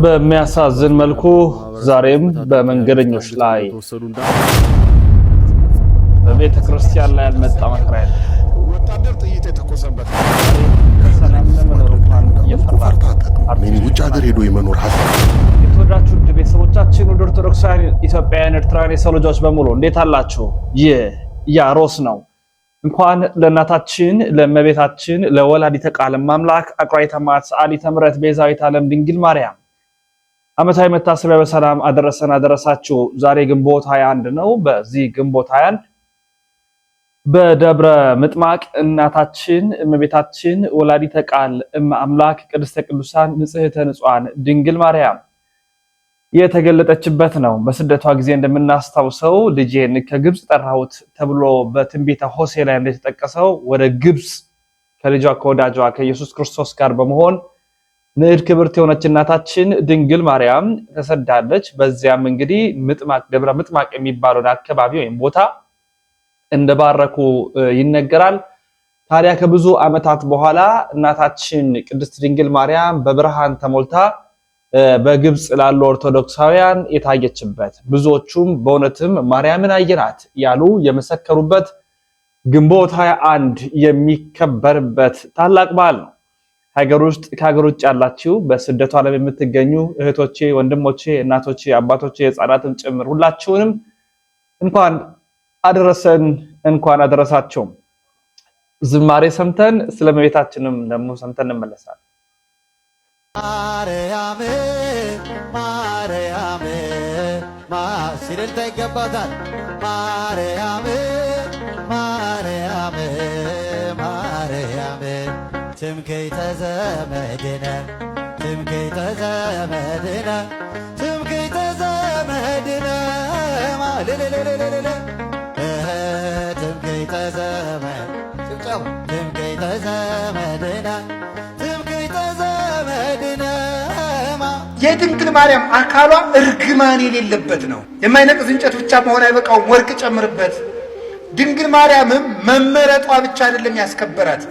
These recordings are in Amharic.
በሚያሳዝን መልኩ ዛሬም በመንገደኞች ላይ በቤተ ክርስቲያን ላይ ያልመጣ መከራ ያለ ወታደር ጥይት የተኮሰበት ሰላም ለመኖር እንኳን እየፈራ ውጭ ሀገር ሄዶ የመኖር ሀሳብ የተወዳችሁ ውድ ቤተሰቦቻችን ወደ ኦርቶዶክሳውያን ኢትዮጵያውያን ኤርትራውያን የሰው ልጆች በሙሉ እንዴት አላችሁ? ይህ ያሮስ ነው። እንኳን ለእናታችን ለእመቤታችን ለወላዲተ ቃል አምላክ አቁራይተ ማት ሰአሊተ ምሕረት ቤዛዊተ ዓለም ድንግል ማርያም ዓመታዊ መታሰቢያ በሰላም አደረሰን አደረሳችሁ። ዛሬ ግንቦት 21 ነው። በዚህ ግንቦት 21 በደብረ ምጥማቅ እናታችን እመቤታችን ወላዲተ ቃል አምላክ ቅድስተ ቅዱሳን ንጽሕተ ንጹሐን ድንግል ማርያም የተገለጠችበት ነው። በስደቷ ጊዜ እንደምናስታውሰው ልጄን ከግብጽ ጠራሁት ተብሎ በትንቢተ ሆሴዕ ላይ እንደተጠቀሰው ወደ ግብጽ ከልጇ ከወዳጇ ከኢየሱስ ክርስቶስ ጋር በመሆን ንዕድ ክብርት የሆነች እናታችን ድንግል ማርያም ተሰዳለች። በዚያም እንግዲህ ምጥማቅ ደብረ ምጥማቅ የሚባለውን አካባቢ ወይም ቦታ እንደባረኩ ይነገራል። ታዲያ ከብዙ ዓመታት በኋላ እናታችን ቅድስት ድንግል ማርያም በብርሃን ተሞልታ በግብጽ ላሉ ኦርቶዶክሳውያን የታየችበት ብዙዎቹም በእውነትም ማርያምን አየናት ያሉ የመሰከሩበት ግንቦት 21 የሚከበርበት ታላቅ በዓል ነው። ሀገር ውስጥ ከሀገር ውጭ ያላችሁ በስደቱ ዓለም የምትገኙ እህቶቼ፣ ወንድሞቼ፣ እናቶቼ፣ አባቶቼ፣ ሕፃናትም ጭምር ሁላችሁንም እንኳን አደረሰን እንኳን አደረሳችሁ። ዝማሬ ሰምተን ስለመቤታችንም ደግሞ ሰምተን እንመለሳለን። ማርያም ማርያም ሲልልታ ይገባታል። ማርያም ማርያም ማርያም ትምክህተ ዘመድነ ትምክህተ ዘመድነ ትምክህተ ዘመድነ ማለለለለለ ትምክህተ ዘመድ ጭብጨባ ትምክህተ ዘመድነ የድንግል ማርያም አካሏ እርግማን የሌለበት ነው። የማይነቅዝ እንጨት ብቻ መሆን አይበቃውም፣ ወርቅ ጨምርበት። ድንግል ማርያምም መመረጧ ብቻ አይደለም ያስከበራት፣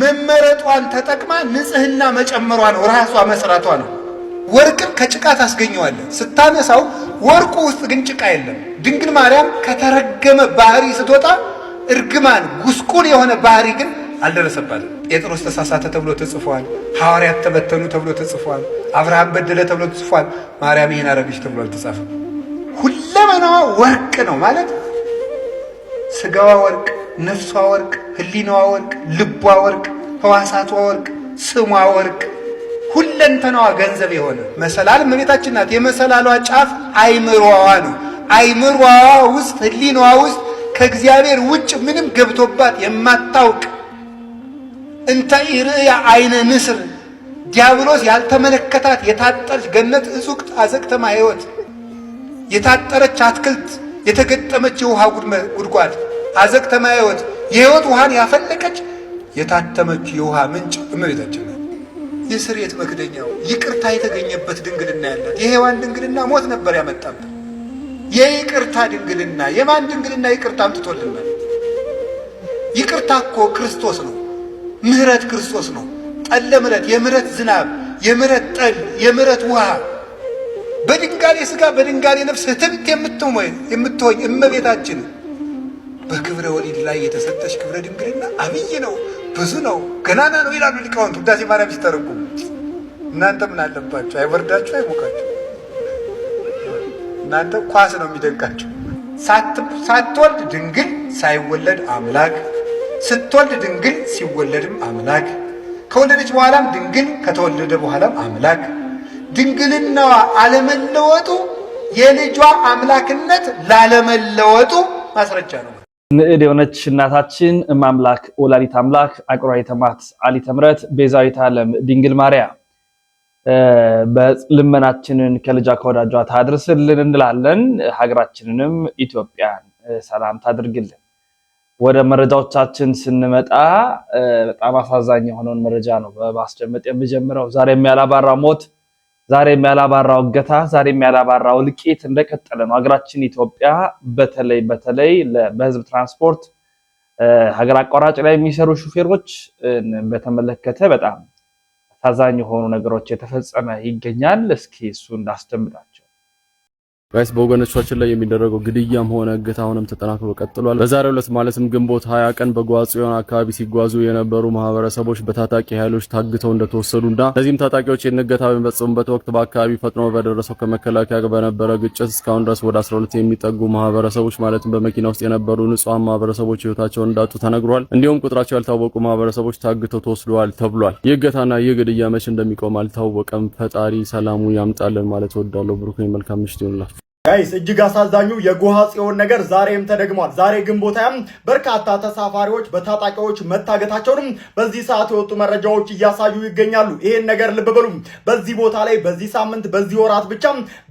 መመረጧን ተጠቅማ ንጽህና መጨመሯ ነው፣ ራሷ መስራቷ ነው። ወርቅን ከጭቃ ታስገኘዋለህ። ስታነሳው ወርቁ ውስጥ ግን ጭቃ የለም። ድንግል ማርያም ከተረገመ ባህሪ ስትወጣ እርግማን ጉስቁል የሆነ ባህሪ ግን አልደረሰባትም። ጴጥሮስ ተሳሳተ ተብሎ ተጽፏል። ሐዋርያት ተበተኑ ተብሎ ተጽፏል። አብርሃም በደለ ተብሎ ተጽፏል። ማርያም ይሄን አረገች ተብሎ አልተጻፈም። ሁለመናዋ ወርቅ ነው ማለት ስጋዋ ወርቅ፣ ነፍሷ ወርቅ፣ ህሊናዋ ወርቅ፣ ልቧ ወርቅ፣ ሕዋሳቷ ወርቅ፣ ስሟ ወርቅ፣ ሁለንተናዋ ገንዘብ የሆነ መሰላል እመቤታችን ናት። የመሰላሏ ጫፍ አይምሮዋ ነው። አይምሮዋ ውስጥ ህሊናዋ ውስጥ ከእግዚአብሔር ውጭ ምንም ገብቶባት የማታውቅ እንተ ኢርእያ አይነ ንስር ዲያብሎስ ያልተመለከታት የታጠረች ገነት እጹቅ አዘቅተማ ሕይወት የታጠረች አትክልት የተገጠመች የውሃ ጉድጓድ አዘቅተማ ሕይወት የሕይወት ውሃን ያፈለቀች የታተመች የውሃ ምንጭ እመቤታችን ናት። የስርየት መክደኛው ይቅርታ የተገኘበት ድንግልና ያላት የሔዋን ድንግልና ሞት ነበር ያመጣበት። የይቅርታ ድንግልና የማን ድንግልና ይቅርታ አምጥቶልናል? ይቅርታ እኮ ክርስቶስ ነው። ምህረት ክርስቶስ ነው። ጠለ ምህረት፣ የምህረት ዝናብ፣ የምህረት ጠል፣ የምህረት ውሃ በድንጋሌ ስጋ በድንጋሌ ነፍስ ህትምት የምትሆኝ እመቤታችን በክብረ ወሊድ ላይ የተሰጠች ክብረ ድንግልና አብይ ነው፣ ብዙ ነው፣ ገናና ነው ይላሉ ሊቃውንት ውዳሴ ማርያም ሲተረጉሙ። እናንተ ምን አለባችሁ? አይወርዳችሁ፣ አይሞቃችሁ። እናንተ ኳስ ነው የሚደንቃችሁ። ሳትወልድ ድንግል ሳይወለድ አምላክ፣ ስትወልድ ድንግል ሲወለድም አምላክ፣ ከወለደች በኋላም ድንግል ከተወለደ በኋላም አምላክ። ድንግልናዋ አለመለወጡ የልጇ አምላክነት ላለመለወጡ ማስረጃ ነው። ንዕድ የሆነች እናታችን እማምላክ ወላዲተ አምላክ አቁራይተ ማት ሰአሊተ ምሕረት ቤዛዊተ ዓለም ድንግል ማርያም በልመናችንን ከልጇ ከወዳጇ ታድርስልን እንላለን። ሀገራችንንም ኢትዮጵያን ሰላም ታድርግልን። ወደ መረጃዎቻችን ስንመጣ በጣም አሳዛኝ የሆነውን መረጃ ነው በማስደመጥ የምጀምረው። ዛሬም ያላባራው ሞት፣ ዛሬም ያላባራው እገታ፣ ዛሬም ያላባራው እልቂት እንደቀጠለ ነው። ሀገራችን ኢትዮጵያ በተለይ በህዝብ ትራንስፖርት ሀገር አቋራጭ ላይ የሚሰሩ ሹፌሮች በተመለከተ በጣም አሳዛኝ የሆኑ ነገሮች የተፈጸመ ይገኛል። እስኪ እሱ እንዳስደምጣቸው። ጋይስ በወገኖቻችን ላይ የሚደረገው ግድያም ሆነ እገታ አሁንም ተጠናክሮ ቀጥሏል። በዛሬው ዕለት ማለትም ግንቦት 20 ቀን በጓጽዮን አካባቢ ሲጓዙ የነበሩ ማህበረሰቦች በታጣቂ ኃይሎች ታግተው እንደተወሰዱና ለዚህም ታጣቂዎች የእገታ በሚፈጽሙበት ወቅት በአካባቢ ፈጥኖ በደረሰው ከመከላከያ ጋር በነበረ ግጭት እስካሁን ድረስ ወደ 12 የሚጠጉ ማህበረሰቦች ማለትም በመኪና ውስጥ የነበሩ ንጹሃን ማህበረሰቦች ህይወታቸውን እንዳጡ ተነግሯል። እንዲሁም ቁጥራቸው ያልታወቁ ማህበረሰቦች ታግተው ተወስደዋል ተብሏል። ይህ እገታና ይህ ግድያ መቼ እንደሚቆም አልታወቀም። ፈጣሪ ሰላሙ ያምጣልን ማለት ወዳለው ብሩክ መልካም ምሽት ይሁንላችሁ። ጋይስ እጅግ አሳዛኙ የጎሃ ጽዮን ነገር ዛሬም ተደግሟል። ዛሬ ግንቦት 20 በርካታ ተሳፋሪዎች በታጣቂዎች መታገታቸውንም በዚህ ሰዓት የወጡ መረጃዎች እያሳዩ ይገኛሉ። ይሄን ነገር ልብ በሉ። በዚህ ቦታ ላይ በዚህ ሳምንት በዚህ ወራት ብቻ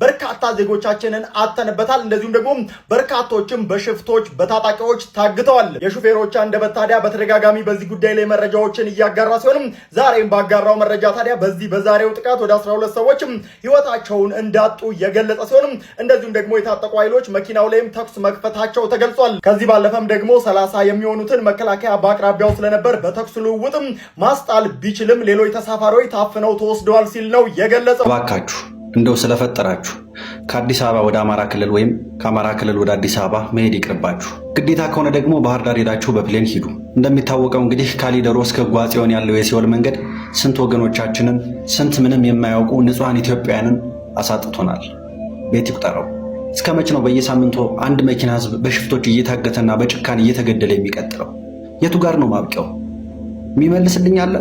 በርካታ ዜጎቻችንን አተንበታል። እንደዚሁም ደግሞ በርካቶችም በሽፍቶች በታጣቂዎች ታግተዋል። የሹፌሮች አንደበት ታዲያ በተደጋጋሚ በዚህ ጉዳይ ላይ መረጃዎችን እያጋራ ሲሆንም ዛሬም ባጋራው መረጃ ታዲያ በዚህ በዛሬው ጥቃት ወደ 12 ሰዎች ህይወታቸውን እንዳጡ የገለጸ ሲሆንም እንደዚሁም ደግሞ የታጠቁ ኃይሎች መኪናው ላይም ተኩስ መክፈታቸው ተገልጿል። ከዚህ ባለፈም ደግሞ 30 የሚሆኑትን መከላከያ በአቅራቢያው ስለነበር በተኩስ ልውውጥም ማስጣል ቢችልም ሌሎች ተሳፋሪዎች ታፍነው ተወስደዋል ሲል ነው የገለጸው። ባካችሁ እንደው ስለፈጠራችሁ ከአዲስ አበባ ወደ አማራ ክልል ወይም ከአማራ ክልል ወደ አዲስ አበባ መሄድ ይቅርባችሁ። ግዴታ ከሆነ ደግሞ ባህር ዳር ሄዳችሁ በፕሌን ሂዱ። እንደሚታወቀው እንግዲህ ካሊደሮ እስከ ጓጽዮን ያለው የሲኦል መንገድ ስንት ወገኖቻችንን ስንት ምንም የማያውቁ ንጹሃን ኢትዮጵያውያንን አሳጥቶናል። ቤት ይቁጠረው። እስከ መቼ ነው በየሳምንቱ አንድ መኪና ህዝብ በሽፍቶች እየታገተና በጭካኔ እየተገደለ የሚቀጥለው? የቱ ጋር ነው ማብቂያው? የሚመልስልኝ አለ?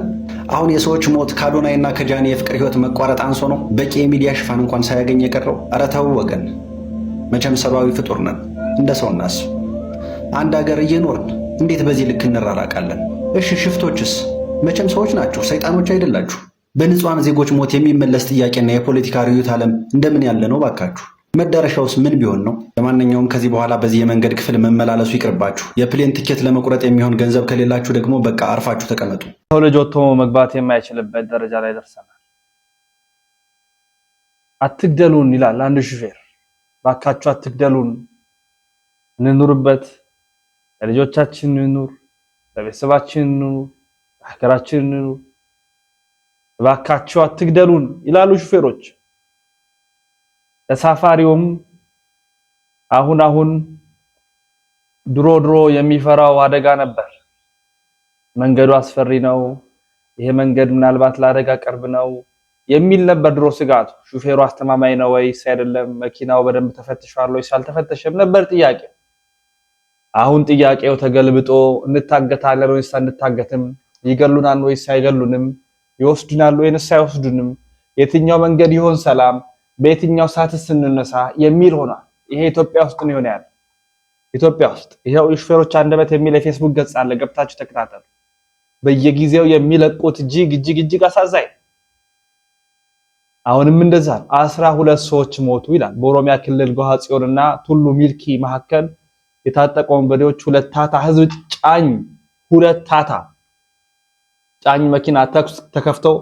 አሁን የሰዎች ሞት ከአዶናይና ከጃኒ የፍቅር ህይወት መቋረጥ አንሶ ነው በቂ የሚዲያ ሽፋን እንኳን ሳያገኝ የቀረው? ኧረ ተው ወገን፣ መቼም ሰብአዊ ፍጡር ነን፣ እንደ ሰው እናስብ። አንድ ሀገር እየኖርን እንዴት በዚህ ልክ እንራራቃለን? እሺ ሽፍቶችስ መቼም ሰዎች ናቸው፣ ሰይጣኖች አይደላችሁ። በንጹሃን ዜጎች ሞት የሚመለስ ጥያቄና የፖለቲካ ርዕዮተ ዓለም እንደምን ያለ ነው ባካችሁ? መዳረሻውስ ምን ቢሆን ነው? ለማንኛውም ከዚህ በኋላ በዚህ የመንገድ ክፍል መመላለሱ ይቅርባችሁ። የፕሌን ቲኬት ለመቁረጥ የሚሆን ገንዘብ ከሌላችሁ ደግሞ በቃ አርፋችሁ ተቀመጡ። ሰው ልጅ ወጥቶ መግባት የማይችልበት ደረጃ ላይ ደርሰናል። አትግደሉን ይላል አንድ ሹፌር። ባካችሁ አትግደሉን፣ እንኑርበት፣ ለልጆቻችን እንኑር፣ ለቤተሰባችን እንኑር፣ ለሀገራችን እንኑር። ባካችሁ አትግደሉን ይላሉ ሹፌሮች። ተሳፋሪውም አሁን ድሮ የሚፈራው አደጋ ነበር። መንገዱ አስፈሪ ነው፣ ይሄ መንገድ ምናልባት ለአደጋ ቅርብ ነው የሚል ነበር ድሮ ስጋቱ። ሹፌሩ አስተማማኝ ነው ወይስ አይደለም? መኪናው በደንብ ተፈትሿል ወይስ አልተፈተሸም ነበር ጥያቄ። አሁን ጥያቄው ተገልብጦ እንታገታለን ወይስ አንታገትም? ይገሉናል ወይስ አይገሉንም? ይወስዱናል ወይስ አይወስዱንም? የትኛው መንገድ ይሆን ሰላም? በየትኛው ሰዓትስ እንነሳ የሚል ሆኗል። ይሄ ኢትዮጵያ ውስጥ ነው ያለው። ኢትዮጵያ ውስጥ ይሄው ሹፌሮች አንደበት የሚል የፌስቡክ ገጽ አለ፣ ገብታችሁ ተከታተሉ። በየጊዜው የሚለቁት እጅግ አሳዛኝ። አሁንም እንደዛ 12 ሰዎች ሞቱ ይላል። በኦሮሚያ ክልል ጎሃ ጽዮንና ቱሉ ሚልኪ መካከል የታጠቁ ወንበዴዎች ሁለት ታታ ህዝብ ጫኝ መኪና ተኩስ ተከፍተው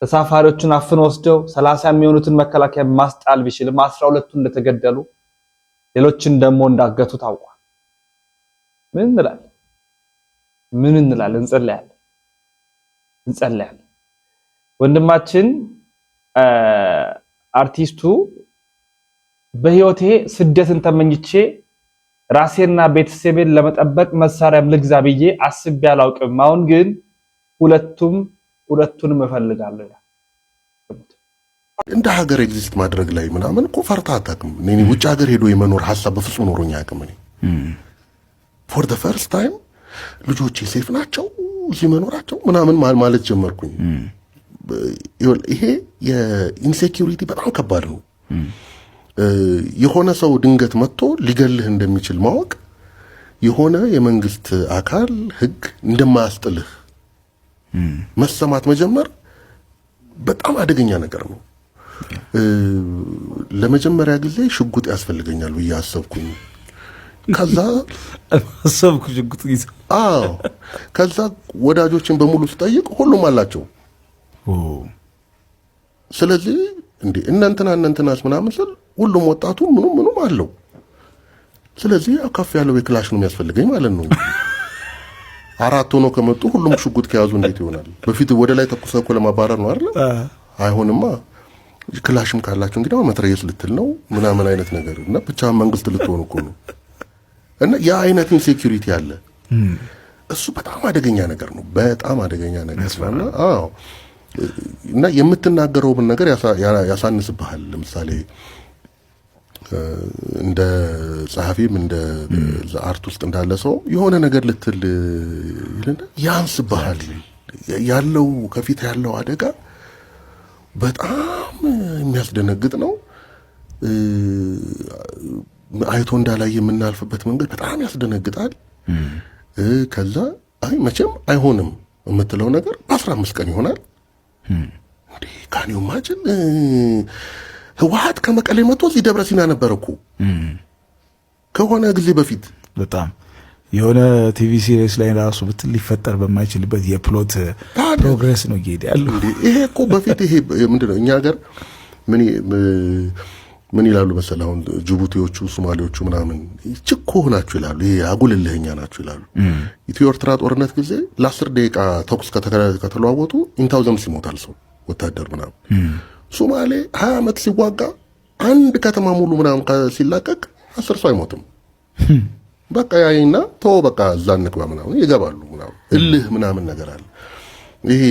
ተሳፋሪዎችን አፍነው ወስደው 30 የሚሆኑትን መከላከያ ማስጣል ቢችልም 12ቱ እንደተገደሉ ሌሎችን ደግሞ እንዳገቱ ታውቋል። ምን እንላለን? እንጸልያለን። ወንድማችን አርቲስቱ በህይወቴ ስደትን ተመኝቼ ራሴና ቤተሰቤን ለመጠበቅ መሳሪያም ልግዛ ብዬ አስቤ አላውቅም። አሁን ግን ሁለቱንም እፈልጋለሁ ይላል። እንደ ሀገር ኤግዚስት ማድረግ ላይ ምናምን እኮ ፈርታ አታውቅም። እኔ ውጭ ሀገር ሄዶ የመኖር ሀሳብ በፍጹም ኖሮኝ አያውቅም። እኔ ፎር ዘ ፈርስት ታይም ልጆቼ ሴፍ ናቸው እዚህ መኖራቸው ምናምን ማለት ጀመርኩኝ። ይሄ የኢንሴኪዩሪቲ በጣም ከባድ ነው። የሆነ ሰው ድንገት መጥቶ ሊገልህ እንደሚችል ማወቅ፣ የሆነ የመንግስት አካል ህግ እንደማያስጥልህ መሰማት መጀመር በጣም አደገኛ ነገር ነው። ለመጀመሪያ ጊዜ ሽጉጥ ያስፈልገኛል ብዬ አሰብኩኝ። ከዛ ሽጉጥ ጊዜ ከዛ ወዳጆችን በሙሉ ስጠይቅ ሁሉም አላቸው። ስለዚህ እንዴ እናንተናስ ምናምን ስል ሁሉም ወጣቱ ምኑም አለው። ስለዚህ ከፍ ያለው የክላሽ ነው የሚያስፈልገኝ ማለት ነው። 4 ሆኖ ከመጡ ሁሉም ሽጉጥ ከያዙ እንዴት ይሆናል? በፊት ወደ ላይ ተኩሰው እኮ ለማባረር ነው አይደል? አይሆንማ። ክላሽም ካላችሁ እንግዲህ መትረየስ ልትል ነው ምናምን አይነት ነገር እና ብቻ መንግስት ልትሆን እኮ ነው። እና ያ አይነት ኢንሴኩሪቲ አለ። እሱ በጣም አደገኛ ነገር ነው። በጣም አደገኛ ነገር ነው። አዎ። እና የምትናገረውን ነገር ያሳንስብሃል። ለምሳሌ እንደ ጸሐፊም እንደ አርት ውስጥ እንዳለ ሰው የሆነ ነገር ልትል ይልና ያንስብሃል። ያለው ከፊት ያለው አደጋ በጣም የሚያስደነግጥ ነው። አይቶ እንዳላይ የምናልፍበት መንገድ በጣም ያስደነግጣል። ከዛ አይ መቼም አይሆንም የምትለው ነገር በ15 ቀን ይሆናል። እንዴ ካኒው ማጅን ህወሓት ከመቀሌ መጥቶ እዚህ ደብረ ሲና ነበር እኮ ከሆነ ጊዜ በፊት በጣም የሆነ ቲቪ ሲሪየስ ላይ ራሱ ብትል ሊፈጠር በማይችልበት የፕሎት ፕሮግሬስ ነው እየሄደ ያለው። ይሄ እኮ በፊት ይሄ ምንድነው እኛ ሀገር ምን ይላሉ መሰለህ? አሁን ጅቡቲዎቹ ሶማሌዎቹ ምናምን ችኮ ናቸው ይላሉ። ይሄ አጉልልህኛ ናቸው ይላሉ። ኢትዮ ኤርትራ ጦርነት ጊዜ ለ10 ደቂቃ ተኩስ ከተለዋወጡ ኢንታውዘንስ ይሞታል ሰው ወታደር ምናምን። ሶማሌ 20 ዓመት ሲዋጋ አንድ ከተማ ሙሉ ምናምን ሲላቀቅ 10 ሰው አይሞትም። በቃ ያይና ተው በቃ እዛ እንግባ ምናምን ይገባሉ ምናምን እልህ ምናምን ነገር አለ። ይሄ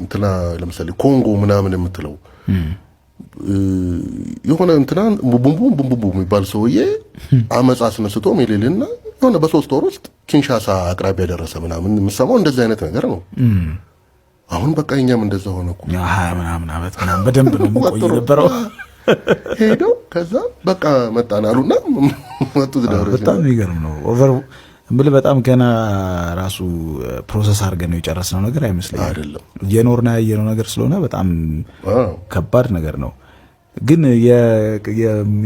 እንትና ለምሳሌ ኮንጎ ምናምን የምትለው የሆነ እንትና ቡምቡም የሚባል ሰውዬ አመጻ አስነስቶ ሜሌልና የሆነ በ3 ወር ውስጥ ኪንሻሳ አቅራቢያ ደረሰ ምናምን የምሰማው እንደዚህ አይነት ነገር ነው። አሁን በቃ እኛም እንደዛ ሆነ እኮ 20 ምናምን ዓመት ምናምን በደንብ ነው ቆይ ነበረው ሄደው ከዛ በቃ መጣናሉና መጡ ዝዳሩ። በጣም ይገርም ነው። ኦቨር ብል በጣም ገና ራሱ ፕሮሰስ አድርገን ነው የጨረስነው ነገር አይመስልኝም። አይደለም የኖርና ያየነው ነገር ስለሆነ በጣም ከባድ ነገር ነው። ግን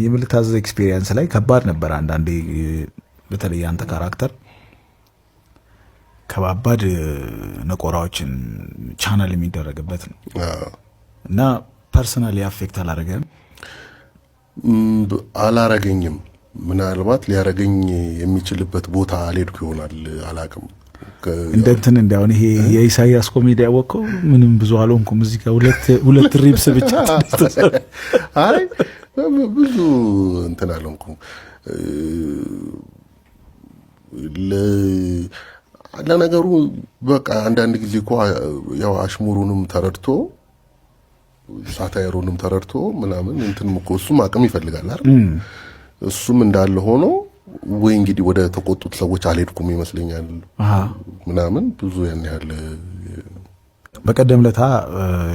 የምልታዘዝ ኤክስፒሪየንስ ላይ ከባድ ነበር። አንዳንዴ በተለይ አንተ ካራክተር ከባባድ ነቆራዎችን ቻናል የሚደረግበት ነው እና ፐርሰናሊ አፌክት አላረገኝም። ምናልባት ሊያረገኝ የሚችልበት ቦታ አልሄድኩ ይሆናል አላቅም። እንደንትን እንዳውን ይሄ የኢሳያስ ኮሜዲ ያወቀው ምንም ብዙ አልሆንኩም እዚህ ጋር ሁለት ሪብስ ብቻ አይ ብዙ እንትን አልሆንኩም። ለነገሩ በቃ አንዳንድ ጊዜ እኮ ያው አሽሙሩንም ተረድቶ ሳታይሩንም ተረድቶ ምናምን እንትንም እኮ እሱም አቅም ይፈልጋል አይደል? እሱም እንዳለ ሆኖ ወይ እንግዲህ ወደ ተቆጡት ሰዎች አልሄድኩም ይመስለኛል ምናምን ብዙ ያን ያህል። በቀደም ለታ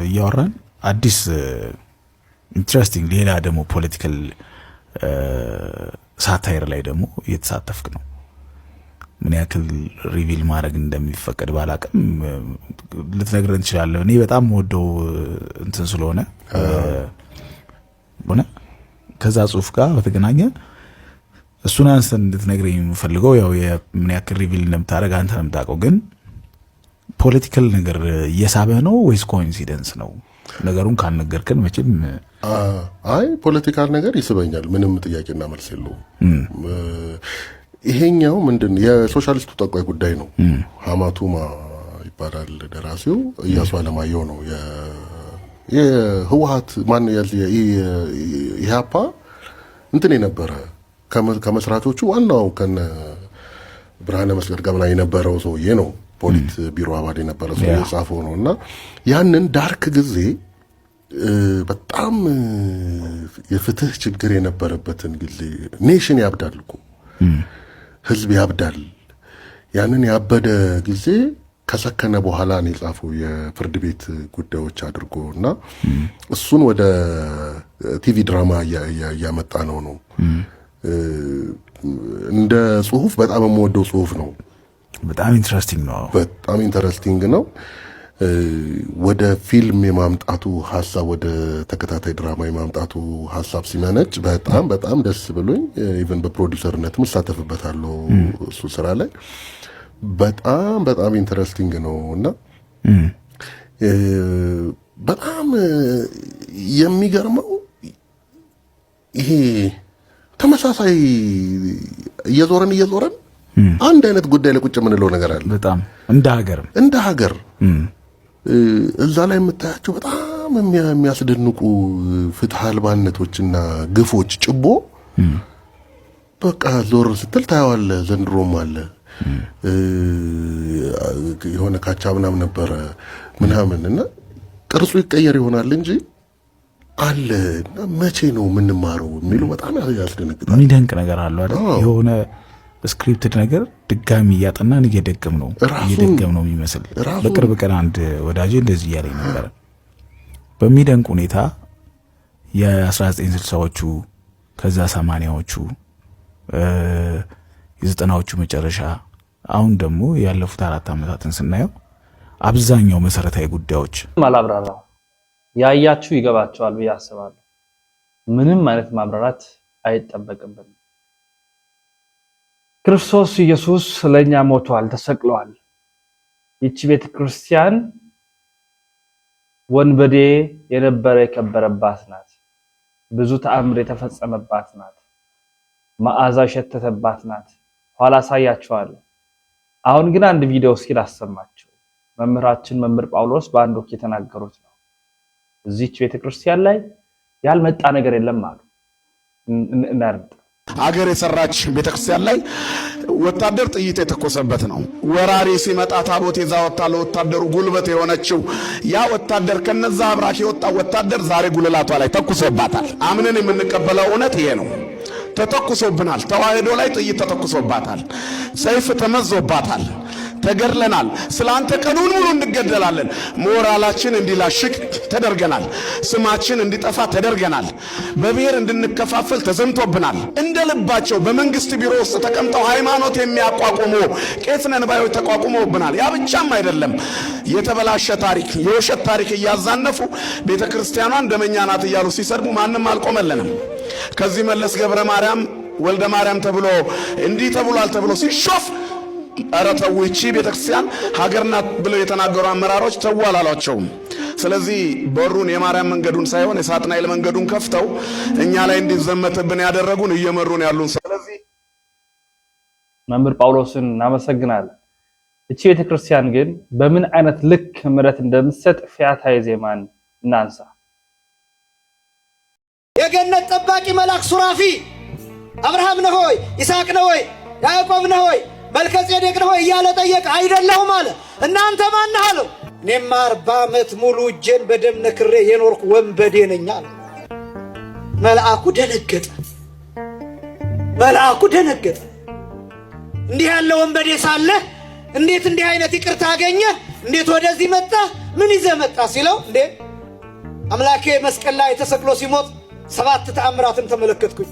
እያወራን አዲስ ኢንትረስቲንግ ሌላ ደግሞ ፖለቲካል ሳታይር ላይ ደግሞ እየተሳተፍክ ነው። ምን ያክል ሪቪል ማድረግ እንደሚፈቀድ ባላቅም ልትነግረን ትችላለህ? እኔ በጣም ወደው እንትን ስለሆነ ሆነ ከዛ ጽሁፍ ጋር በተገናኘ እሱን አንስተን እንድትነግረኝ የምፈልገው ያው ምን ያክል ሪቪል እንደምታደርግ አንተ ነው የምታውቀው። ግን ፖለቲካል ነገር እየሳበህ ነው ወይስ ኮኢንሲደንስ ነው? ነገሩን ካልነገርከን መቼም አይ ፖለቲካል ነገር ይስበኛል። ምንም ጥያቄና መልስ የለውም። ይሄኛው ምንድን የሶሻሊስቱ ጠቋይ ጉዳይ ነው። ሀማቱማ ይባላል ደራሲው። እያሱ አለማየሁ ነው የህወሓት ማን ኢህአፓ እንትን የነበረ ከመስራቾቹ ዋናው ከነ ብርሃነ መስቀል ጋር የነበረው ሰውዬ ነው። ፖሊት ቢሮ አባል የነበረ ሰውዬ ጻፈው ነው። እና ያንን ዳርክ ጊዜ በጣም የፍትህ ችግር የነበረበትን ጊዜ ኔሽን ያብዳል እኮ ህዝብ ያብዳል። ያንን ያበደ ጊዜ ከሰከነ በኋላ ነው የጻፈው የፍርድ ቤት ጉዳዮች አድርጎ እና እሱን ወደ ቲቪ ድራማ እያመጣ ነው። እንደ ጽሁፍ በጣም የምወደው ጽሁፍ ነው። በጣም ኢንትረስቲንግ ነው። በጣም ኢንትረስቲንግ ነው። ወደ ፊልም የማምጣቱ ሐሳብ ወደ ተከታታይ ድራማ የማምጣቱ ሐሳብ ሲመነጭ በጣም ደስ ብሎኝ ኢቭን በፕሮዲውሰርነትም እሳተፍበታለሁ እሱ ስራ ላይ በጣም ኢንትረስቲንግ ነው እና በጣም የሚገርመው ይሄ ተመሳሳይ እየዞረን አንድ አይነት ጉዳይ ላይ ቁጭ የምንለው ነገር አለ። በጣም እንደ ሀገር እዛ ላይ የምታያቸው በጣም የሚያስደንቁ ፍትህ አልባነቶችና ግፎች ጭቦ በቃ ዞር ስትል ታየዋለህ። ዘንድሮም አለ የሆነ ካቻ ምናምን ነበረ ምናምን እና ቅርጹ ይቀየር ይሆናል እንጂ አለ እና መቼ ነው የምንማረው የሚሉ በጣም ያስደነግጣል። የሚደንቅ ነገር አለ አይደል? የሆነ ስክሪፕትድ ነገር ድጋሚ እያጠናን እየደገም ነው የሚመስል። በቅርብ ቀን አንድ ወዳጄ እንደዚህ እያለኝ ነበር። በሚደንቅ ሁኔታ የ1960ዎቹ ከዛ 80ዎቹ የ90ዎቹ መጨረሻ አሁን ደግሞ ያለፉት 4 ዓመታትን ስናየው አብዛኛው መሰረታዊ ጉዳዮች ማላብራራው ያያችሁ ይገባቸዋል ብዬ አስባለሁ። ምንም አይነት ማብራራት አይጠበቅብንም። ክርስቶስ ኢየሱስ ለኛ ሞቷል፣ ተሰቅሏል። ይቺ ቤተክርስቲያን ወንበዴ የነበረ የከበረባት ናት። ብዙ ተአምር የተፈጸመባት ናት። መዓዛ የሸተተባት ናት። ኋላ አሳያችኋለሁ። አሁን ግን አንድ ቪዲዮ እስኪ ላሰማችሁ። መምህራችን መምህር ጳውሎስ በአንድ ወቅት የተናገሩት ነው። እዚች ቤተክርስቲያን ላይ ያልመጣ ነገር የለም አሉ። እናርጥ አገር የሰራች ቤተክርስቲያን ላይ ወታደር ጥይት የተኮሰበት ነው። ወራሪ ሲመጣ ታቦት ይዛ ወጣ ለወታደሩ ጉልበት የሆነችው ያ ወታደር ከነዛ አብራክ የወጣ ወታደር ዛሬ ጉልላቷ ላይ ተኩሶባታል። አምነን የምንቀበለው እውነት ይሄ ነው። ተተኩሶብናል። ተዋህዶ ላይ ጥይት ተተኩሶባታል። ሰይፍ ተመዞባታል። ተገድለናል። ስላንተ ቀኑን ሙሉ እንገደላለን። ሞራላችን እንዲላሽቅ ተደርገናል። ስማችን እንዲጠፋ ተደርገናል። በብሔር እንድንከፋፈል ተዘምቶብናል። እንደ ልባቸው በመንግስት ቢሮ ውስጥ ተቀምጠው ሃይማኖት የሚያቋቁሙ ቄስ ነን ባዮች ተቋቁመውብናል። ያ ብቻም አይደለም። የተበላሸ ታሪክ፣ የውሸት ታሪክ እያዛነፉ ቤተክርስቲያኗን ደመኛ ናት እያሉ ሲሰድቡ ማንም አልቆመለንም። ከዚህ መለስ ገብረ ማርያም ወልደ ማርያም ተብሎ እንዲህ ተብሏል ተብሎ ሲሾፍ ኧረ ተው ይቺ ቤተክርስቲያን ሀገር ናት ብለው የተናገሩ አመራሮች ተው አላሏቸውም። ስለዚህ በሩን የማርያም መንገዱን ሳይሆን የሳጥናኤል መንገዱን ከፍተው እኛ ላይ እንዲዘመትብን ያደረጉን እየመሩን ያሉን። ስለዚህ መምህር ጳውሎስን እናመሰግናለን። እቺ ቤተክርስቲያን ግን በምን አይነት ልክ ምሕረት እንደምትሰጥ ፊያታዊ ዜማን እናንሳ። የገነት ጠባቂ መልአክ ሱራፊ አብርሃም ነህ ሆይ፣ ይስሐቅ ነህ ሆይ፣ ያዕቆብ ነህ ሆይ፣ መልከጼዴቅ ነህ ሆይ እያለ ጠየቀ። አይደለሁም አለ። እናንተ ማን ነህ አለው። እኔማ 40 ዓመት ሙሉ እጄን በደም ነክሬ የኖርኩ ወንበዴ ነኝ አለ። መልአኩ ደነገጠ። እንዲህ ያለ ወንበዴ ሳለ እንዴት እንዲህ አይነት ይቅርታ አገኘ? እንዴት ወደዚህ መጣ? ምን ይዘህ መጣ ሲለው እንዴ አምላኬ መስቀል ላይ ተሰቅሎ ሲሞት 7 ተአምራትን ተመለከትኩኝ።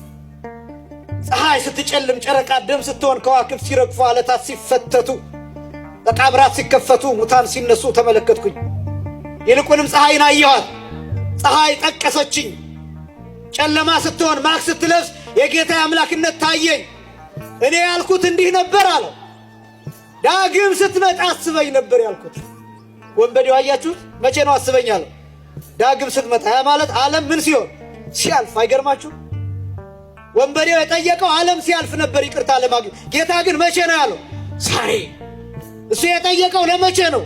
ፀሐይ ስትጨልም፣ ጨረቃ ደም ስትሆን፣ ከዋክብት ሲረግፉ፣ ዓለታት ሲፈተቱ፣ መቃብራት ሲከፈቱ፣ ሙታን ሲነሱ ተመለከትኩኝ። ይልቁንም ፀሐይን አየኋት። ፀሐይ ጠቀሰችኝ። ጨለማ ስትሆን፣ ማቅ ስትለብስ የጌታ አምላክነት ታየኝ። እኔ ያልኩት እንዲህ ነበር አለው። ዳግም ስትመጣ አስበኝ ነበር ያልኩት። ወንበዴው አያችሁት? መቼ ነው አስበኝ አለው? ዳግም ስትመጣ። ያ ማለት ዓለም ምን ሲሆን ሲያልፍ። አይገርማችሁ? ወንበዴው የጠየቀው ዓለም ሲያልፍ ነበር ይቅርታ ለማግኘት። ጌታ ግን መቼ ነው ያለው? ዛሬ። እሱ የጠየቀው ለመቼ ነው?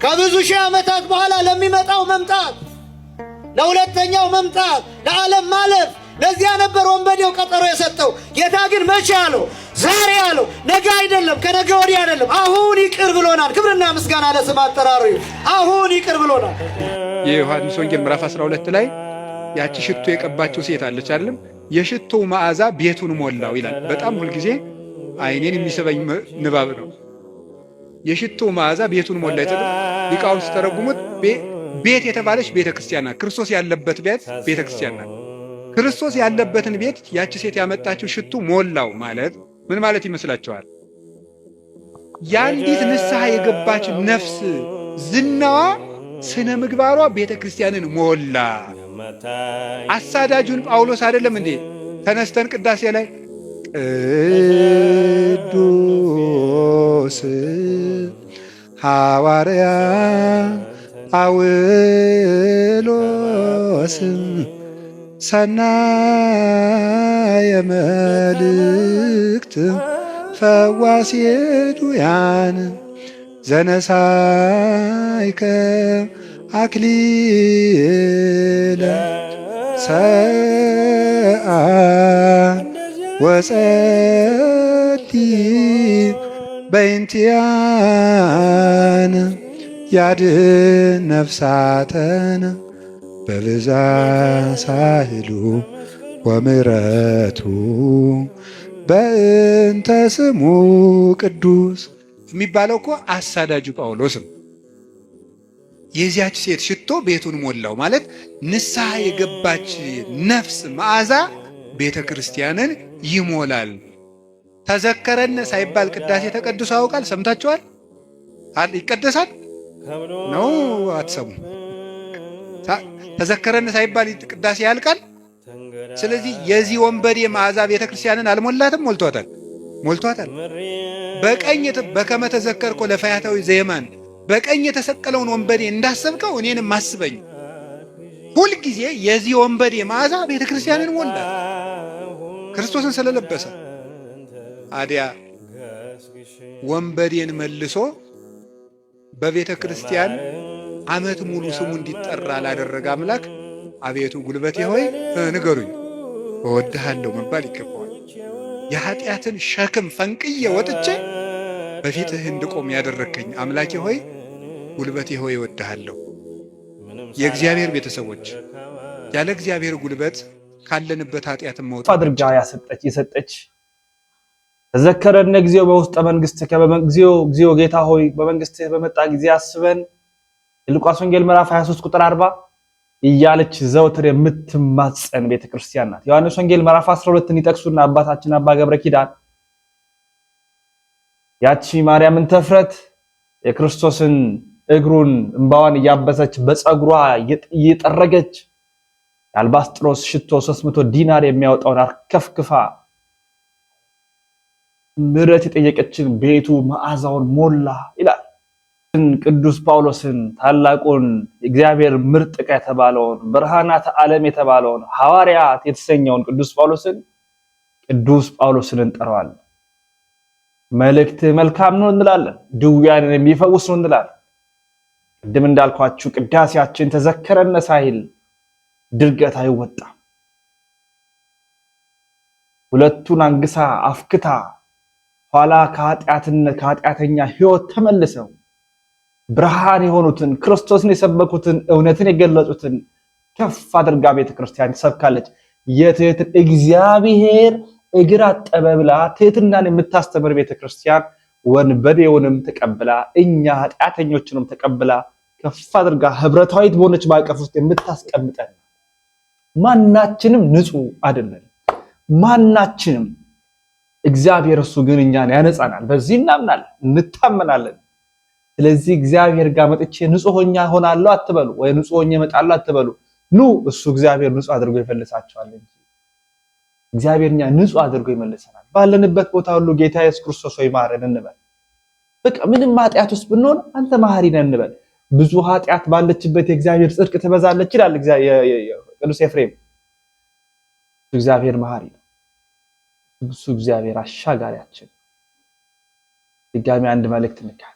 ከብዙ ሺህ ዓመታት በኋላ ለሚመጣው መምጣት፣ ለሁለተኛው መምጣት፣ ለዓለም ማለፍ። ለዚያ ነበር ወንበዴው ቀጠሮ የሰጠው። ጌታ ግን መቼ አለው? ዛሬ አለው። ነገ አይደለም፣ ከነገ ወዲህ አይደለም። አሁን ይቅር ብሎናል። ክብርና ምስጋና ለስም አጠራሩ። አሁን ይቅር ብሎናል። የዮሐንስ ወንጌል ምዕራፍ 12 ላይ ያቺ ሽቶ የቀባችው ሴት አለች አይደለም? የሽቶው መዓዛ ቤቱን ሞላው ይላል። በጣም ሁልጊዜ አይኔን የሚስበኝ ንባብ ነው። የሽቶው መዓዛ ቤቱን ሞላ ይተባለ ሊቃውንት ሲተረጉሙት ቤት የተባለች ቤተክርስቲያን ናት። ክርስቶስ ያለበት ቤት ቤተክርስቲያን ናት። ክርስቶስ ያለበትን ቤት ያቺ ሴት ያመጣችው ሽቱ ሞላው ማለት ምን ማለት ይመስላችኋል? የአንዲት ንስሐ የገባች ነፍስ ዝናዋ፣ ስነ ምግባሯ ቤተክርስቲያንን ሞላ። አሳዳጁን ጳውሎስ አይደለም እንዴ ተነስተን ቅዳሴ ላይ ቅዱስ ሐዋርያ ጳውሎስ ሰናየ መልእክት ፈዋሴ ዱያን ዘነሳይከ አክሊለ ሰአን ወጸቲ በእንቲአነ ያድኅን ነፍሳተነ በብዛ ሳህሉ ወምሕረቱ በእንተ ስሙ ቅዱስ የሚባለው እኮ አሳዳጁ ጳውሎስም የዚያች ሴት ሽቶ ቤቱን ሞላው ማለት ንስሐ የገባች ነፍስ መዓዛ ቤተ ክርስቲያንን ይሞላል። ተዘከረን ሳይባል ቅዳሴ ተቀድሶ ያውቃል? ሰምታችኋል? ይቀደሳል ነው አትሰሙ? ተዘከረን ሳይባል ቅዳሴ ያልቃል? ስለዚህ የዚህ ወንበዴ መዓዛ ቤተ ክርስቲያንን አልሞላትም? ሞልቷታል፣ ሞልቷታል። በቀኝ በከመ ተዘከርኮ ለፈያታዊ ዘየማን በቀኝ የተሰቀለውን ወንበዴ እንዳሰብከው እኔንም አስበኝ። ሁልጊዜ የዚህ ወንበዴ መዓዛ ቤተ ክርስቲያንን ሞላት፣ ክርስቶስን ስለለበሰ። አዲያ ወንበዴን መልሶ በቤተ ክርስቲያን ዓመት ሙሉ ስሙ እንዲጠራ ላደረገ አምላክ አቤቱ ጉልበቴ ሆይ ንገሩኝ እወድሃለሁ መባል ይገባዋል። የኃጢአትን ሸክም ፈንቅዬ ወጥቼ በፊትህ እንድቆም ያደረከኝ አምላኬ ሆይ ጉልበቴ ሆይ እወድሃለሁ። የእግዚአብሔር ቤተሰቦች ያለ እግዚአብሔር ጉልበት ካለንበት ኃጢአትን መውጣት አድርጋ የሰጠች ተዘከረነ ጊዜው በውስጠ መንግሥትከ እግዚኦ ጌታ ሆይ በመንግስትህ በመጣ ጊዜ አስበን የሉቃስ ወንጌል ምዕራፍ 23 ቁጥር 40 እያለች ዘውትር የምትማጸን ቤተክርስቲያን ናት። ዮሐንስ ወንጌል ምዕራፍ 12ን ይጠቅሱና አባታችን አባ ገብረ ኪዳን ያቺ ማርያምን ተፍረት የክርስቶስን እግሩን እንባዋን እያበሰች በፀጉሯ እየጠረገች የአልባስጥሮስ ሽቶ 300 ዲናር የሚያወጣውን አርከፍክፋ ምሕረት የጠየቀችን ቤቱ መዓዛውን ሞላ ይላል። ቅዱስ ጳውሎስን ታላቁን እግዚአብሔር ምርጥ ዕቃ የተባለውን ብርሃናተ ዓለም የተባለውን ሐዋርያት የተሰኘውን ቅዱስ ጳውሎስን እንጠራዋለን። መልእክት መልካም ነው እንላለን። ድውያንን የሚፈውስ ነው እንላለን። ቅድም እንዳልኳችሁ ቅዳሴያችን ተዘከረነ ሳይል ድርገት አይወጣም። ሁለቱን አንግሳ አፍክታ ኋላ ከኃጢአተኛ ሕይወት ተመልሰው ብርሃን የሆኑትን ክርስቶስን የሰበኩትን እውነትን የገለጹትን ከፍ አድርጋ ቤተክርስቲያን ትሰብካለች። የትህትን እግዚአብሔር እግር አጠበ ብላ ትህትናን የምታስተምር ቤተክርስቲያን ወንበዴውንም ተቀብላ እኛ ኃጢአተኞችንም ተቀብላ ከፍ አድርጋ ህብረታዊት በሆነች ማዕቀፍ ውስጥ የምታስቀምጠን። ማናችንም ንጹህ አይደለም፣ ማናችንም። እግዚአብሔር እሱ ግን እኛን ያነጻናል። በዚህ እናምናለን፣ እንታመናለን። ስለዚህ እግዚአብሔር ጋር መጥቼ ንጹህ ሆኛ ሆናለሁ አትበሉ፣ ወይ ንጹህ ሆኜ እመጣለሁ አትበሉ። ኑ እሱ እግዚአብሔር ንጹህ አድርጎ ይፈልሳቸዋል እንጂ እግዚአብሔር እኛ ንጹህ አድርጎ ይመልሰናል። ባለንበት ቦታ ሁሉ ጌታ ኢየሱስ ክርስቶስ ሆይ ማረን እንበል። በቃ ምንም ኃጢአት ውስጥ ብንሆን አንተ መሐሪ ነህ እንበል። ብዙ ኃጢአት ባለችበት የእግዚአብሔር ጽድቅ ትበዛለች ይላል ቅዱስ ኤፍሬም። እግዚአብሔር መሐሪ ነው። እሱ እግዚአብሔር አሻጋሪያችን። ድጋሚ አንድ መልእክት እንካታ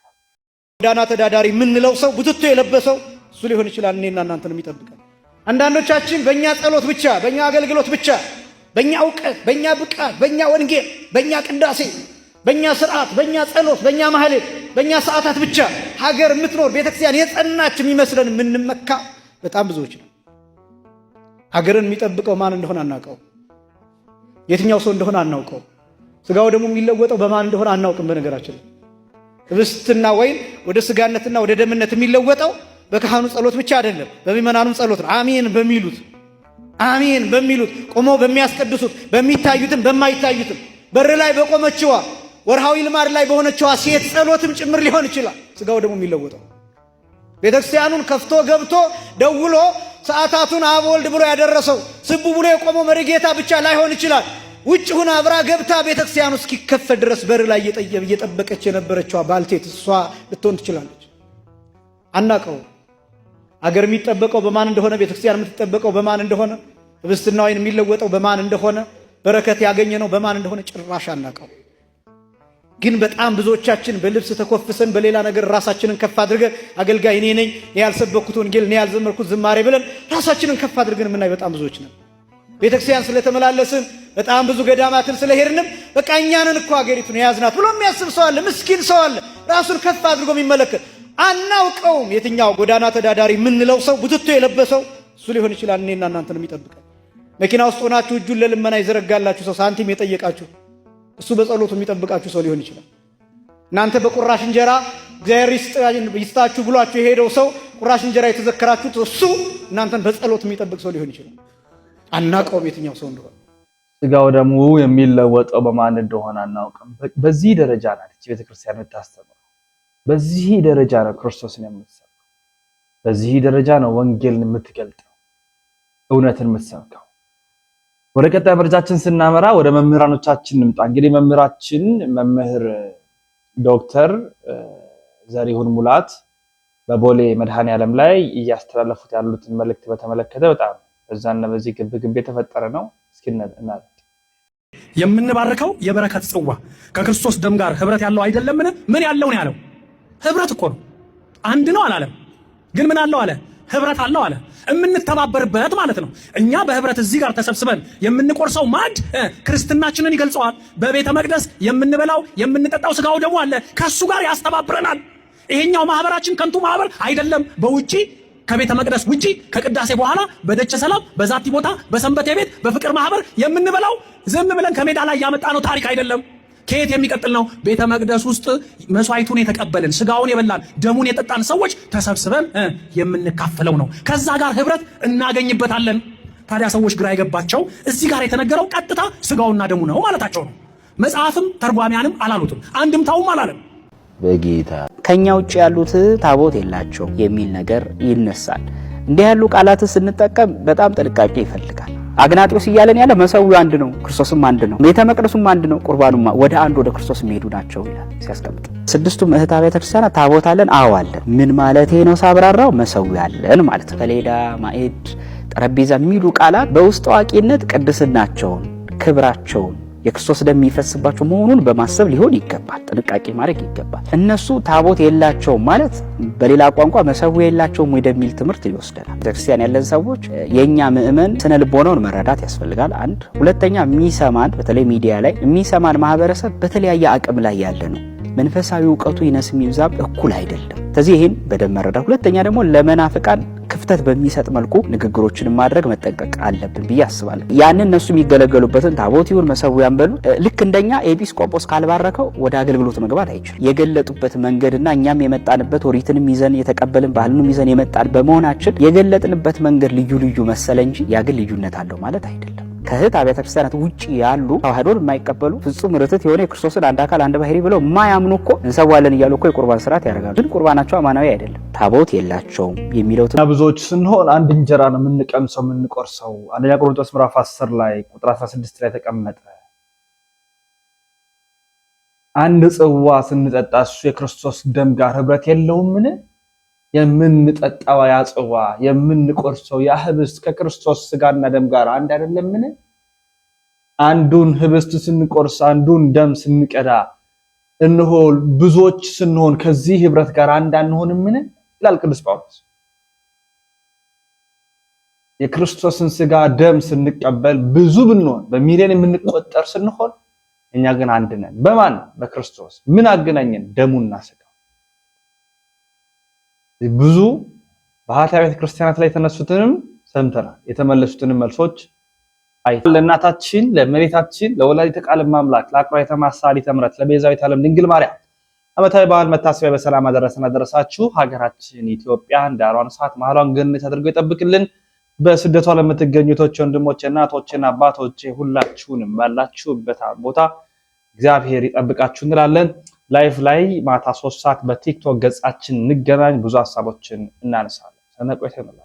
ዳና ተዳዳሪ የምንለው ሰው ቡትቶ የለበሰው እሱ ሊሆን ይችላል። እኔና እናንተን የሚጠብቀን አንዳንዶቻችን በእኛ ጸሎት ብቻ፣ በእኛ አገልግሎት ብቻ፣ በእኛ እውቀት፣ በእኛ ብቃት፣ በእኛ ወንጌል፣ በእኛ ቅዳሴ፣ በእኛ ስርዓት፣ በእኛ ጸሎት፣ በእኛ ማህሌት፣ በእኛ ሰዓታት ብቻ ሀገር የምትኖር ቤተክርስቲያን የጸናች የሚመስለን የምንመካ በጣም ብዙዎች ነው። ሀገርን የሚጠብቀው ማን እንደሆነ አናውቀው። የትኛው ሰው እንደሆነ አናውቀው። ስጋው ደግሞ የሚለወጠው በማን እንደሆነ አናውቅም። በነገራችን ህብስትና ወይን ወደ ስጋነትና ወደ ደምነት የሚለወጠው በካህኑ ጸሎት ብቻ አይደለም፣ በሚመናኑም ጸሎት ነው። አሜን በሚሉት ቆመው በሚያስቀድሱት በሚታዩትም በማይታዩትም በር ላይ በቆመችዋ ወርሃዊ ልማድ ላይ በሆነችዋ ሴት ጸሎትም ጭምር ሊሆን ይችላል ስጋው ደግሞ የሚለወጠው። ቤተክርስቲያኑን ከፍቶ ገብቶ ደውሎ ሰዓታቱን አብ ወልድ ብሎ ያደረሰው ስቡ ብሎ የቆመው መሪጌታ ብቻ ላይሆን ይችላል። ውጭ ሁና አብራ ገብታ ቤተክርስቲያኑ እስኪከፈት ድረስ በር ላይ እየጠበቀች የነበረችዋ ባልቴት እሷ ልትሆን ትችላለች። አናውቀው። አገር የሚጠበቀው በማን እንደሆነ፣ ቤተክርስቲያን የምትጠበቀው በማን እንደሆነ፣ ህብስትና ወይን የሚለወጠው በማን እንደሆነ፣ በረከት ያገኘነው በማን እንደሆነ ጭራሽ አናውቀው። ግን በጣም ብዙዎቻችን በልብስ ተኮፍሰን በሌላ ነገር ራሳችንን ከፍ አድርገን አገልጋይ እኔ ነኝ፣ እኔ ያልሰበኩት ወንጌል፣ እኔ ያልዘመርኩት ዝማሬ ብለን ራሳችንን ከፍ አድርገን የምናይ በጣም ብዙዎች ነን። ቤተክርስቲያን ስለተመላለስን በጣም ብዙ ገዳማትን ስለሄድንም በቃ እኛንን እኮ አገሪቱን የያዝናት ብሎ የሚያስብ ሰው አለ። ምስኪን ሰው አለ፣ ራሱን ከፍ አድርጎ የሚመለከት አናውቀውም። የትኛው ጎዳና ተዳዳሪ የምንለው ሰው ቡትቶ የለበሰው እሱ ሊሆን ይችላል እኔና እናንተን የሚጠብቀን። መኪና ውስጥ ሆናችሁ እጁን ለልመና ይዘረጋላችሁ ሰው፣ ሳንቲም የጠየቃችሁ እሱ በጸሎቱ የሚጠብቃችሁ ሰው ሊሆን ይችላል። እናንተ በቁራሽ እንጀራ እግዚአብሔር ይስጣችሁ ብሏችሁ የሄደው ሰው ቁራሽ እንጀራ የተዘከራችሁት እሱ እናንተን በጸሎት የሚጠብቅ ሰው ሊሆን ይችላል። አናውቀውም የትኛው ሰው እንደሆነ። ስጋው ደሙ የሚለወጠው በማን እንደሆነ አናውቅም። በዚህ ደረጃ ናት ቤተክርስቲያን የምታስተምረው። በዚህ ደረጃ ነው ክርስቶስን የምትሰብከው። በዚህ ደረጃ ነው ወንጌልን የምትገልጠው፣ እውነትን የምትሰብከው። ወደ ቀጣይ መረጃችን ስናመራ ወደ መምህራኖቻችን እንምጣ። እንግዲህ መምህራችን መምህር ዶክተር ዘሪሁን ሙላት በቦሌ መድኃኔዓለም ላይ እያስተላለፉት ያሉትን መልእክት በተመለከተ በጣም በዛና በዚህ ግብ የተፈጠረ ነው። እስኪ እናድርግ። የምንባርከው የበረከት ጽዋ ከክርስቶስ ደም ጋር ህብረት ያለው አይደለምን? ምን ያለው ነው ያለው? ህብረት እኮ ነው። አንድ ነው አላለም፣ ግን ምን አለው አለ? ህብረት አለው አለ። የምንተባበርበት ማለት ነው። እኛ በህብረት እዚህ ጋር ተሰብስበን የምንቆርሰው ማዕድ ክርስትናችንን ይገልጸዋል። በቤተ መቅደስ የምንበላው የምንጠጣው ስጋው ደግሞ አለ፣ ከሱ ጋር ያስተባብረናል። ይሄኛው ማህበራችን ከንቱ ማህበር አይደለም። በውጪ ከቤተ መቅደስ ውጪ ከቅዳሴ በኋላ በደቸ ሰላም በዛቲ ቦታ በሰንበቴ ቤት በፍቅር ማህበር የምንበላው ዝም ብለን ከሜዳ ላይ ያመጣ ነው ታሪክ አይደለም። ከየት የሚቀጥል ነው? ቤተ መቅደስ ውስጥ መስዋዕቱን የተቀበልን ስጋውን የበላን ደሙን የጠጣን ሰዎች ተሰብስበን የምንካፈለው ነው። ከዛ ጋር ህብረት እናገኝበታለን። ታዲያ ሰዎች ግራ የገባቸው እዚህ ጋር የተነገረው ቀጥታ ስጋውና ደሙ ነው ማለታቸው ነው። መጽሐፍም ተርጓሚያንም አላሉትም፣ አንድምታውም አላለም። በጌታ ከኛ ውጭ ያሉት ታቦት የላቸው የሚል ነገር ይነሳል። እንዲህ ያሉ ቃላት ስንጠቀም በጣም ጥንቃቄ ይፈልጋል። አግናጢዮስ እያለን ያለ መሰዊያው አንድ ነው፣ ክርስቶስም አንድ ነው፣ ቤተ መቅደሱም አንድ ነው፣ ቁርባኑም ወደ አንድ ወደ ክርስቶስ የሚሄዱ ናቸው ይላል ሲያስቀምጥ። ስድስቱም እህት አብያተ ክርስቲያናት ታቦት አለን? አዎ አለን። ምን ማለቴ ነው ሳብራራው? መሰዊያ አለን ማለት ነው። ሰሌዳ፣ ማዕድ፣ ጠረጴዛ የሚሉ ቃላት በውስጥ አዋቂነት ቅድስናቸውን፣ ክብራቸውን የክርስቶስ ደም የሚፈስባቸው መሆኑን በማሰብ ሊሆን ይገባል። ጥንቃቄ ማድረግ ይገባል። እነሱ ታቦት የላቸውም ማለት በሌላ ቋንቋ መሰዊያ የላቸውም ወደሚል ትምህርት ይወስደናል። ቤተክርስቲያን ያለን ሰዎች የኛ ምእመን ስነ ልቦናውን መረዳት ያስፈልጋል። አንድ ሁለተኛ የሚሰማን በተለይ ሚዲያ ላይ የሚሰማን ማህበረሰብ በተለያየ አቅም ላይ ያለ ነው። መንፈሳዊ ዕውቀቱ ይነስም ይብዛም እኩል አይደለም። ስለዚህ ይሄን በደንብ መረዳት። ሁለተኛ ደግሞ ለመናፍቃን ክፍተት በሚሰጥ መልኩ ንግግሮችን ማድረግ መጠንቀቅ አለብን ብዬ አስባለሁ። ያንን እነሱ የሚገለገሉበትን ታቦት ይሁን መሰዊያን በሉ ልክ እንደኛ ኤጲስቆጶስ ካልባረከው ወደ አገልግሎት መግባት አይችልም። የገለጡበት መንገድና እኛም የመጣንበት ኦሪትንም ይዘን የተቀበልን ባህልንም ይዘን የመጣን በመሆናችን የገለጥንበት መንገድ ልዩ ልዩ መሰለ እንጂ ያ ግን ልዩነት አለው ማለት አይደለም። ከእህት አብያተ ክርስቲያናት ውጪ ያሉ ተዋህዶን የማይቀበሉ ፍጹም ርትዕት የሆነ የክርስቶስን አንድ አካል አንድ ባህሪ ብለው የማያምኑ እኮ እንሰዋለን እያሉ እኮ የቁርባን ስርዓት ያደርጋሉ። ግን ቁርባናቸው አማናዊ አይደለም። ታቦት የላቸውም የሚለው ብዙዎች ስንሆን አንድ እንጀራ ነው የምንቀምሰው የምንቆርሰው። አንደኛ ቆሮንቶስ ምዕራፍ 10 ላይ ቁጥር 16 ላይ ተቀመጠ። አንድ ጽዋ ስንጠጣ እሱ የክርስቶስ ደም ጋር ህብረት የለውምን? የምንጠጣው ያ ጽዋ የምንቆርሰው ያ ህብስት ከክርስቶስ ስጋና ደም ጋር አንድ አይደለምን? አንዱን ህብስት ስንቆርስ አንዱን ደም ስንቀዳ እነሆ ብዙዎች ስንሆን ከዚህ ህብረት ጋር አንድ አንሆንምን? ይላል ቅዱስ ጳውሎስ። የክርስቶስን ስጋ ደም ስንቀበል ብዙ ብንሆን በሚሊዮን የምንቆጠር ስንሆን እኛ ግን አንድ ነን። በማን? በክርስቶስ። ምን አገናኘን? ደሙና ስጋ። ብዙ ባህታዊ ቤተ ክርስቲያናት ላይ የተነሱትንም ሰምተናል። የተመለሱትንም መልሶች አይተናል። ለእናታችን ለእመቤታችን ለወላዲተ ቃል አምላክ ለአቅራይ ተማሳሊ ተምረት ለቤዛዊት ዓለም ድንግል ማርያም ዓመታዊ በዓል መታሰቢያ በሰላም አደረሰን አደረሳችሁ። ሀገራችን ኢትዮጵያን ዳሯን ሰዓት መሃሏን ገነት አድርጎ ይጠብቅልን። በስደቷ ለምትገኙቶች ወንድሞቼ፣ እናቶቼ፣ አባቶቼ ሁላችሁንም ባላችሁበት ቦታ እግዚአብሔር ይጠብቃችሁ እንላለን። ላይፍ ላይ ማታ 3 ሰዓት በቲክቶክ ገጻችን እንገናኝ። ብዙ ሀሳቦችን እናነሳለን። ሰነቆይተናል።